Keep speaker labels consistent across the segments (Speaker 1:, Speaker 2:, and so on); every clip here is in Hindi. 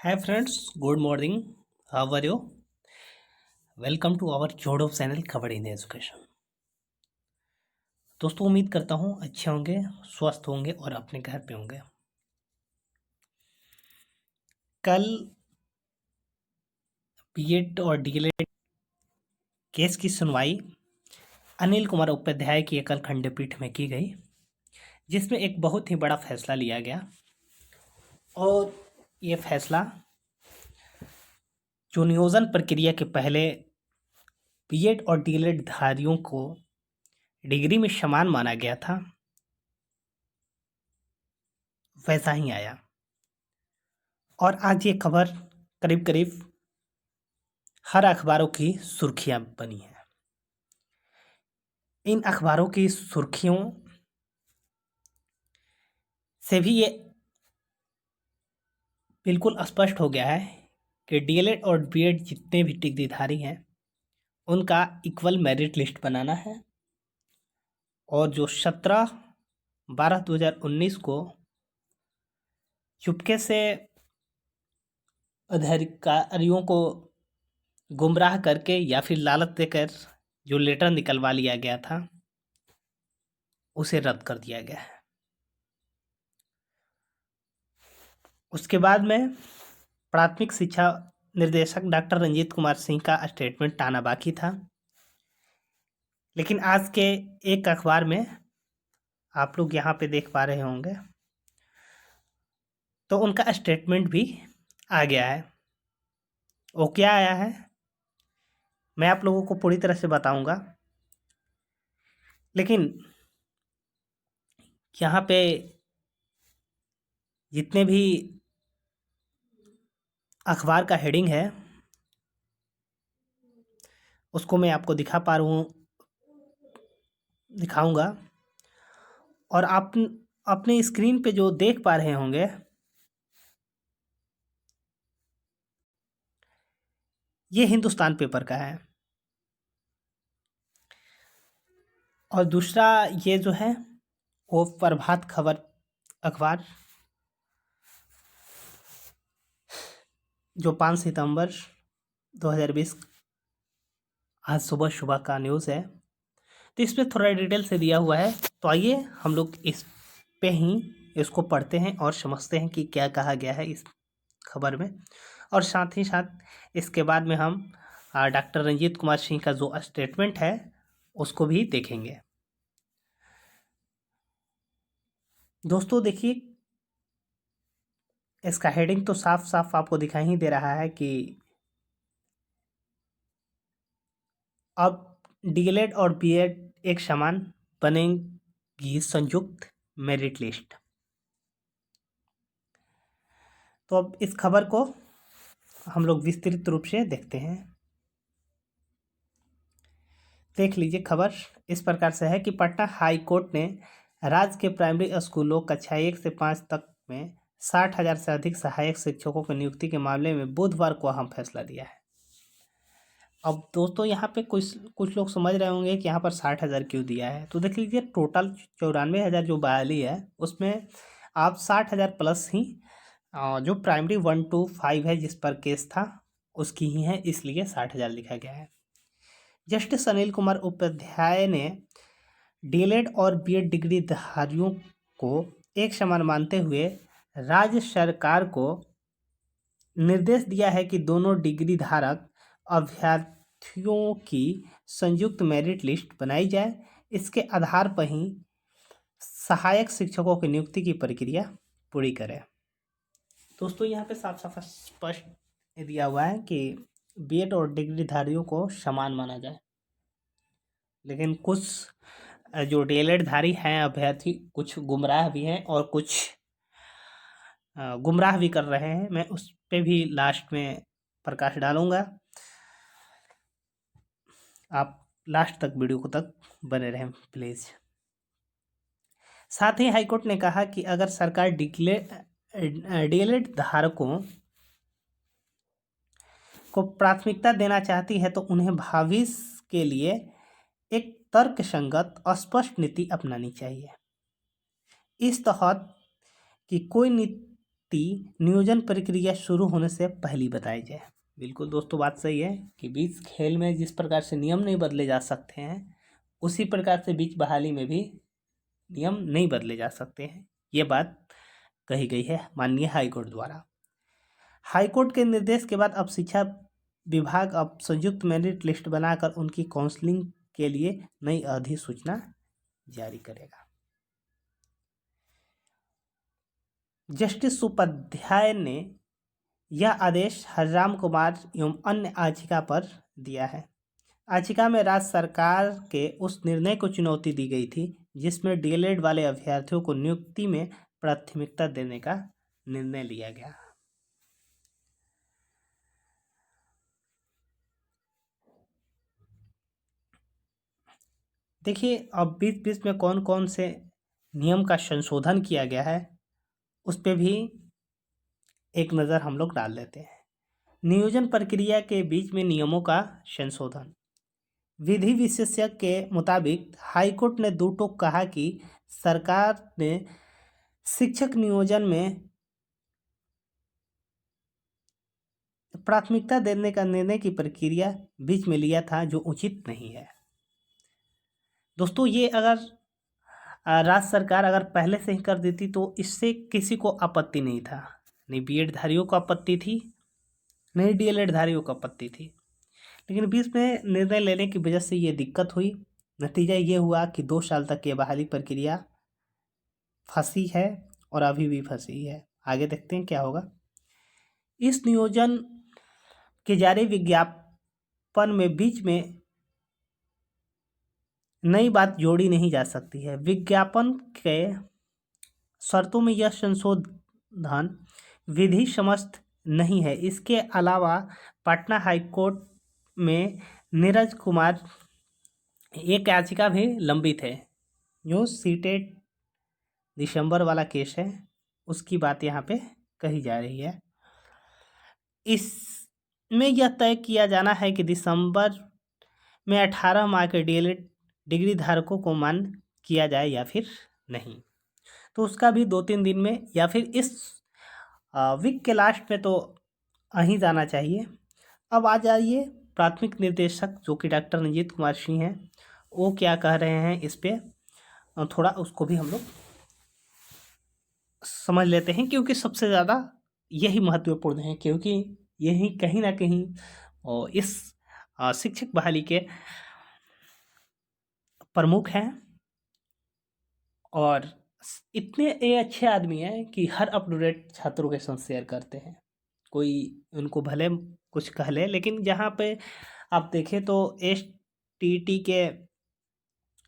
Speaker 1: Hi friends, good morning. How are you? Welcome to our YouTube channel Khabar in education. दोस्तों उम्मीद करता हूँ अच्छे होंगे, स्वस्थ होंगे और अपने घर पे होंगे। कल बीएड और डीएलएड केस की सुनवाई अनिल कुमार उपाध्याय की एकल खंडपीठ में की गई, जिसमें एक बहुत ही बड़ा फैसला लिया गया। और ये फैसला जो नियोजन प्रक्रिया के पहले बीएड और डीएलएड धारियों को डिग्री में समान माना गया था, वैसा ही आया। और आज ये खबर करीब करीब हर अखबारों की सुर्खियां बनी हैं। इन अखबारों की सुर्खियों से भी ये बिल्कुल स्पष्ट हो गया है कि डीएलएड और बीएड जितने भी डिग्रीधारी हैं उनका इक्वल मेरिट लिस्ट बनाना है। और जो 17/12/2019 को चुपके से अधिकारियों को गुमराह करके या फिर लालच देकर जो लेटर निकलवा लिया गया था उसे रद्द कर दिया गया है। उसके बाद में प्राथमिक शिक्षा निर्देशक डॉक्टर रंजीत कुमार सिंह का स्टेटमेंट आना बाकी था, लेकिन आज के एक अखबार में आप लोग यहाँ पे देख पा रहे होंगे तो उनका स्टेटमेंट भी आ गया है। वो क्या आया है मैं आप लोगों को पूरी तरह से बताऊंगा, लेकिन यहाँ पे जितने भी अखबार का हेडिंग है उसको मैं आपको दिखाऊंगा। और आप अपने स्क्रीन पे जो देख पा रहे होंगे ये हिंदुस्तान पेपर का है। और दूसरा ये जो है वो प्रभात खबर अखबार जो 5 सितंबर 2020 आज सुबह सुबह का न्यूज़ है, तो इसमें थोड़ा डिटेल से दिया हुआ है। तो आइए हम लोग इस पे ही इसको पढ़ते हैं और समझते हैं कि क्या कहा गया है इस खबर में। और साथ ही साथ इसके बाद में हम डॉक्टर रंजीत कुमार सिंह का जो स्टेटमेंट है उसको भी देखेंगे। दोस्तों देखिए, इसका हेडिंग तो साफ साफ आपको दिखाई ही दे रहा है कि अब डीएलएड और बीएड एक समान बनेगी संयुक्त मेरिट लिस्ट। तो अब इस खबर को हम लोग विस्तृत रूप से देखते हैं। देख लीजिए, खबर इस प्रकार से है कि पटना हाई कोर्ट ने राज्य के प्राइमरी स्कूलों कक्षा 1 से 5 तक में 60,000 से अधिक सहायक शिक्षकों की नियुक्ति के मामले में बुधवार को अहम फैसला दिया है। अब दोस्तों यहाँ पे कुछ लोग समझ रहे होंगे कि यहाँ पर 60,000 क्यों दिया है। तो देख लीजिए, टोटल 94,000 जो बहाली है उसमें आप 60,000 प्लस ही जो प्राइमरी 1 to 5 है जिस पर केस था उसकी ही है, इसलिए 60,000 लिखा गया है। जस्टिस अनिल कुमार उपाध्याय ने डीएलएड और बीएड डिग्री धारियों को एक समान मानते हुए राज्य सरकार को निर्देश दिया है कि दोनों डिग्री धारक अभ्यर्थियों की संयुक्त मेरिट लिस्ट बनाई जाए। इसके आधार पर ही सहायक शिक्षकों की नियुक्ति की प्रक्रिया पूरी करें। दोस्तों यहाँ पे साफ साफ स्पष्ट दिया हुआ है कि बीएड और डिग्रीधारियों को समान माना जाए, लेकिन कुछ जो डीएलएड धारी हैं अभ्यर्थी कुछ गुमराह भी हैं और कुछ गुमराह भी कर रहे हैं। मैं उस पे भी लास्ट में प्रकाश डालूंगा, आप लास्ट तक वीडियो को तक बने रहें प्लीज़। साथ ही हाईकोर्ट ने कहा कि अगर सरकार डीएलएड धारकों को प्राथमिकता देना चाहती है तो उन्हें भविष्य के लिए एक तर्कसंगत स्पष्ट नीति अपनानी चाहिए। इस तहत कि कोई नियोजन प्रक्रिया शुरू होने से पहले बताई जाए। बिल्कुल दोस्तों, बात सही है कि बीच खेल में जिस प्रकार से नियम नहीं बदले जा सकते हैं, उसी प्रकार से बीच बहाली में भी नियम नहीं बदले जा सकते हैं। ये बात कही गई है माननीय हाईकोर्ट द्वारा। हाईकोर्ट के निर्देश के बाद अब शिक्षा विभाग अब संयुक्त मेरिट लिस्ट बनाकर उनकी काउंसलिंग के लिए नई अधिसूचना जारी करेगा। जस्टिस उपाध्याय ने यह आदेश हरिराम कुमार एवं अन्य याचिका पर दिया है। याचिका में राज्य सरकार के उस निर्णय को चुनौती दी गई थी जिसमें डीएलएड वाले अभ्यर्थियों को नियुक्ति में प्राथमिकता देने का निर्णय लिया गया। देखिए, अब बीच बीच में कौन कौन से नियम का संशोधन किया गया है उस पर भी एक नज़र हम लोग डाल लेते हैं। नियोजन प्रक्रिया के बीच में नियमों का संशोधन। विधि विशेषज्ञ के मुताबिक हाईकोर्ट ने दो टूक कहा कि सरकार ने शिक्षक नियोजन में प्राथमिकता देने का निर्णय की प्रक्रिया बीच में लिया था, जो उचित नहीं है। दोस्तों, ये अगर राज्य सरकार अगर पहले से ही कर देती तो इससे किसी को आपत्ति नहीं था। नहीं बीएड धारियों को आपत्ति थी, नहीं डीएलएड धारियों को आपत्ति थी, लेकिन बीच में निर्णय लेने की वजह से ये दिक्कत हुई। नतीजा ये हुआ कि 2 साल तक ये बहाली प्रक्रिया फंसी है और अभी भी फंसी है। आगे देखते हैं क्या होगा। इस नियोजन के जारी विज्ञापन में बीच में नई बात जोड़ी नहीं जा सकती है। विज्ञापन के शर्तों में यह संशोधन विधि सम्मत नहीं है। इसके अलावा पटना हाईकोर्ट में नीरज कुमार एक याचिका भी लंबित है, जो सीटेट दिसंबर वाला केस है, उसकी बात यहाँ पे कही जा रही है। इसमें यह तय किया जाना है कि दिसंबर में 18 माह के डीएलएड डिग्री धारकों को मान्य किया जाए या फिर नहीं। तो उसका भी 2-3 दिन में या फिर इस वीक के लास्ट में तो आ ही जाना चाहिए। अब आ जाइए प्राथमिक निर्देशक जो कि डॉक्टर रंजीत कुमार सिंह हैं, वो क्या कह रहे हैं इस पर, थोड़ा उसको भी हम लोग समझ लेते हैं, क्योंकि सबसे ज़्यादा यही महत्वपूर्ण है, क्योंकि यही कहीं ना कहीं इस शिक्षक बहाली के प्रमुख हैं और इतने ये अच्छे आदमी हैं कि हर अप टू डेट छात्रों के साथ शेयर करते हैं। कोई उनको भले कुछ कह ले, लेकिन जहाँ पे आप देखें तो एसटीटी के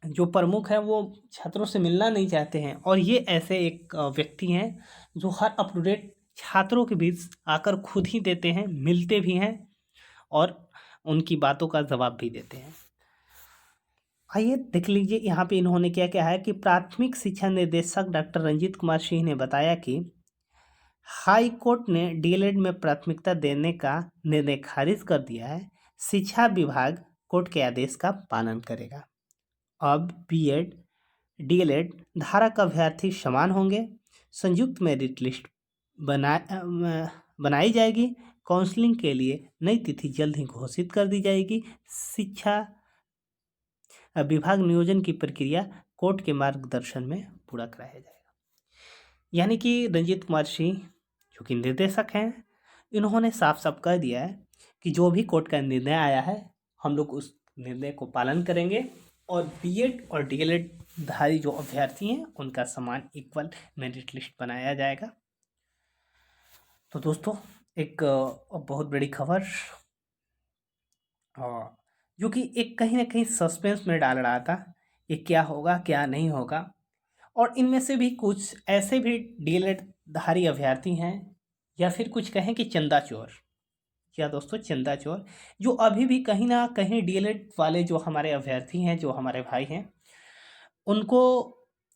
Speaker 1: जो प्रमुख हैं वो छात्रों से मिलना नहीं चाहते हैं, और ये ऐसे एक व्यक्ति हैं जो हर अप टू डेट छात्रों के बीच आकर खुद ही देते हैं, मिलते भी हैं और उनकी बातों का जवाब भी देते हैं। आइए देख लीजिए यहाँ पे इन्होंने क्या क्या है कि प्राथमिक शिक्षा निर्देशक डॉक्टर रंजीत कुमार सिंह ने बताया कि हाई कोर्ट ने डीएलएड में प्राथमिकता देने का निर्णय खारिज कर दिया है। शिक्षा विभाग कोर्ट के आदेश का पालन करेगा। अब बीएड डीएलएड धारक अभ्यर्थी समान होंगे। संयुक्त मेरिट लिस्ट बनाई जाएगी। काउंसलिंग के लिए नई तिथि जल्द ही घोषित कर दी जाएगी। शिक्षा विभाग नियोजन की प्रक्रिया कोर्ट के मार्गदर्शन में पूरा कराया जाएगा। यानी कि रंजीत कुमार सिंह जो कि निर्देशक हैं, इन्होंने साफ साफ कह दिया है कि जो भी कोर्ट का निर्णय आया है हम लोग उस निर्णय को पालन करेंगे और बीएड और डीएलएड धारी जो अभ्यर्थी हैं उनका समान इक्वल मेरिट लिस्ट बनाया जाएगा। तो दोस्तों, एक बहुत बड़ी खबर जो कि एक कहीं ना कहीं सस्पेंस में डाल रहा था कि क्या होगा क्या नहीं होगा। और इनमें से भी कुछ ऐसे भी डीएलएड धारी अभ्यर्थी हैं या फिर कुछ कहें कि चंदा चोर, क्या दोस्तों चंदा चोर, जो अभी भी कहीं ना कहीं डीएलएड वाले जो हमारे अभ्यर्थी हैं, जो हमारे भाई हैं, उनको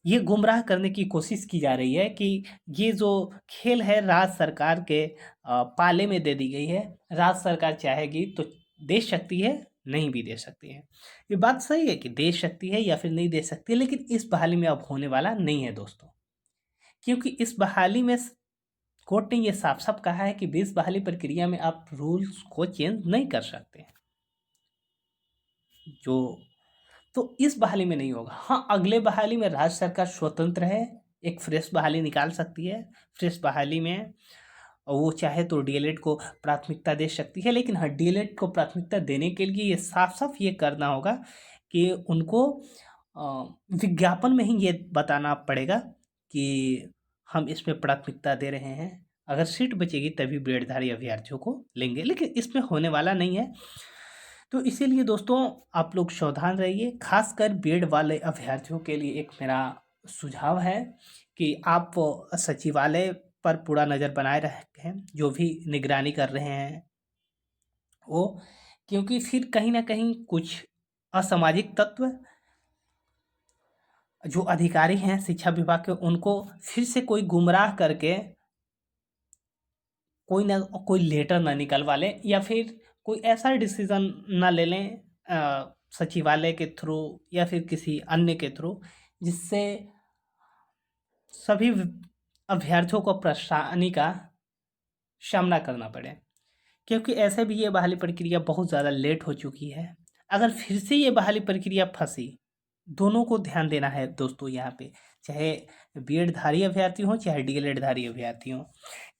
Speaker 1: ये गुमराह करने की कोशिश की जा रही है कि ये जो खेल है राज्य सरकार के पाले में दे दी गई है। राज्य सरकार चाहेगी तो दे सकती है, नहीं भी दे सकती है। ये बात सही है कि दे सकती है या फिर नहीं दे सकती है, लेकिन इस बहाली में अब होने वाला नहीं है दोस्तों, क्योंकि इस बहाली में कोर्ट ने ये साफ साफ कहा है कि 20 बहाली प्रक्रिया में आप रूल्स को चेंज नहीं कर सकते। जो तो इस बहाली में नहीं होगा। हाँ, अगले बहाली में राज्य सरकार स्वतंत्र है, एक फ्रेश बहाली निकाल सकती है। फ्रेश बहाली में वो चाहे तो डीएलएड को प्राथमिकता दे सकती है, लेकिन हाँ, डीएलएड को प्राथमिकता देने के लिए ये साफ साफ ये करना होगा कि उनको विज्ञापन में ही ये बताना पड़ेगा कि हम इसमें प्राथमिकता दे रहे हैं। अगर सीट बचेगी तभी बीएडधारी अभ्यर्थियों को लेंगे, लेकिन इसमें होने वाला नहीं है। तो इसीलिए दोस्तों आप लोग सावधान रहिए। खासकर बीएड वाले अभ्यर्थियों के लिए एक मेरा सुझाव है कि आप सचिवालय पर पूरा नज़र बनाए रखें, जो भी निगरानी कर रहे हैं वो, क्योंकि फिर कहीं ना कहीं कुछ असामाजिक तत्व जो अधिकारी हैं शिक्षा विभाग के, उनको फिर से कोई गुमराह करके कोई ना कोई लेटर ना निकलवा लें, या फिर कोई ऐसा डिसीजन ना ले लें सचिवालय के थ्रू या फिर किसी अन्य के थ्रू, जिससे सभी अभ्यर्थियों को परेशानी का सामना करना पड़े। क्योंकि ऐसे भी ये बहाली प्रक्रिया बहुत ज़्यादा लेट हो चुकी है। अगर फिर से ये बहाली प्रक्रिया फंसी, दोनों को ध्यान देना है दोस्तों यहाँ पे, चाहे बीएडधारी अभ्यर्थी हों चाहे डीएलएडधारी अभ्यर्थी हों।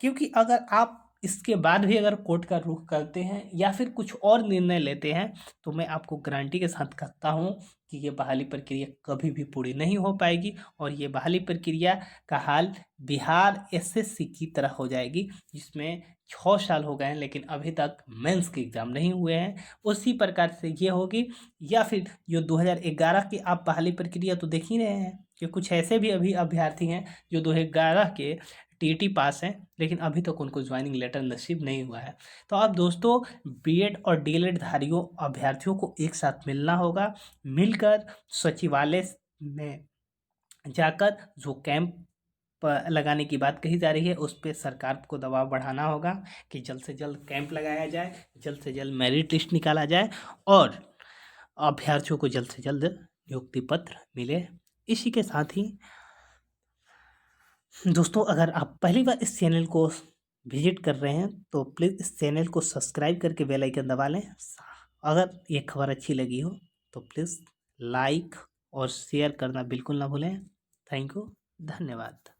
Speaker 1: क्योंकि अगर आप इसके बाद भी अगर कोर्ट का रुख करते हैं या फिर कुछ और निर्णय लेते हैं, तो मैं आपको गारंटी के साथ कहता हूँ कि ये बहाली प्रक्रिया कभी भी पूरी नहीं हो पाएगी, और ये बहाली प्रक्रिया का हाल बिहार एसएससी की तरह हो जाएगी, जिसमें 6 साल हो गए हैं लेकिन अभी तक मेंस के एग्ज़ाम नहीं हुए हैं। उसी प्रकार से ये होगी। या फिर जो 2011 की आप बहाली प्रक्रिया तो देख ही रहे हैं कि कुछ ऐसे भी अभी अभ्यर्थी हैं जो 2011 के टीटी पास हैं, लेकिन अभी तक उनको ज्वाइनिंग लेटर नसीब नहीं हुआ है। तो अब दोस्तों बीएड और डीएलएड धारियों अभ्यर्थियों को एक साथ मिलना होगा, मिलकर सचिवालय में जाकर जो कैंप लगाने की बात कही जा रही है उस पे सरकार को दबाव बढ़ाना होगा कि जल्द से जल्द कैंप लगाया जाए, जल्द से जल्द मेरिट लिस्ट निकाला जाए और अभ्यर्थियों को जल्द से जल्द नियुक्ति पत्र मिले। इसी के साथ ही दोस्तों अगर आप पहली बार इस चैनल को विजिट कर रहे हैं तो प्लीज़ इस चैनल को सब्सक्राइब करके बेल आइकन दबा लें। अगर ये खबर अच्छी लगी हो तो प्लीज़ लाइक और शेयर करना बिल्कुल ना भूलें। थैंक यू, धन्यवाद।